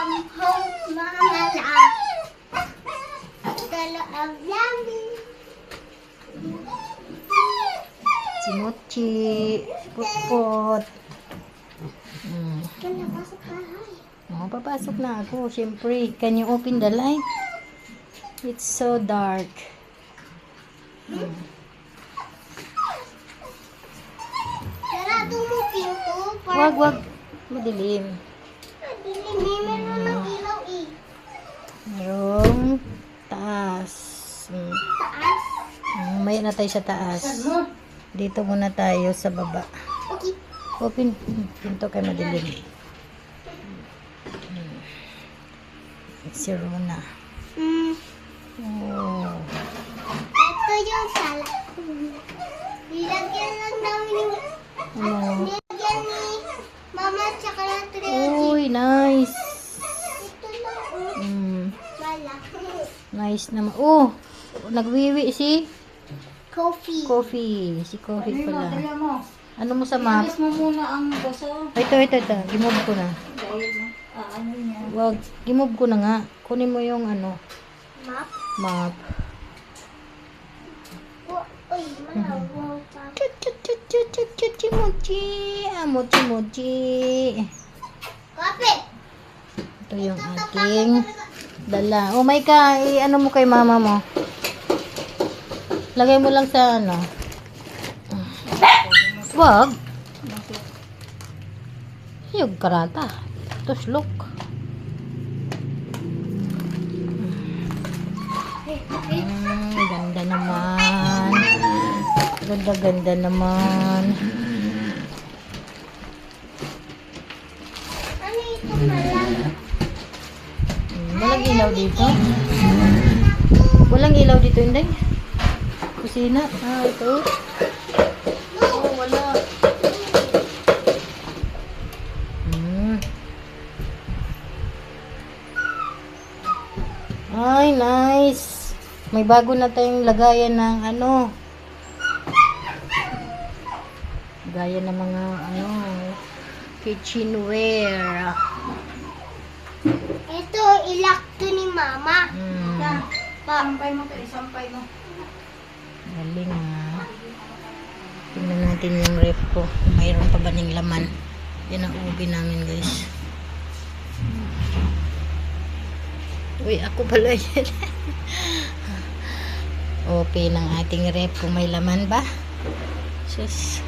home, mama la. Dala ang yummy. Si Mochi. Putput. Pinapasok bahay. Oh, papasok na ako. Siyempre, can you open the light? It's so dark. Sarado mo pinto. Wag. Madilim. Meron ng ilaw eh. Merong taas. Taas. May na tayo sa taas. Dito muna tayo sa baba. Okay. Open pinto kay madilim. Si Rona. Oh. Ito yung sala. Nilagyan lang namin ni... Ano? Nilagyan ni mama tsaka ng trio. Uy, nice. Ito lang. Wala. Nice naman. Oh, nagwiwi si Coffee. Coffee. Si Coffee pala. Dala mo. Ano mo sa map? Alis mo muna ang baso. Ito. Gimove ko na. Dahil ano niya. Wag, gimove ko na nga. Kunin mo yung ano, Map. map. Uy, malawaw pa. Mochi. Mochi. Coffee. Ito yung aking dala. Oh my God, ano mo kay mama mo? Lagay mo lang sa ano. Wag. Yung karata. Tuslok. Ganda naman. Ganda naman. Ano ito malang? Walang ilaw dito. Walang ilaw dito, Inday. Kusina. Ito. Oh, wala. Ay, nice. May bago na tayong lagayan ng ano. Lagayan ng mga ano, kitchenware. Ito, ilak to ni mama. Sampay mo. Sampay mo. Galing ah. Tingnan natin yung ref ko. Mayroon pa ba ng laman? Yan ang ubi namin, guys. Uy, ako pala yan. Open ang ating ref kung may laman ba. Sus.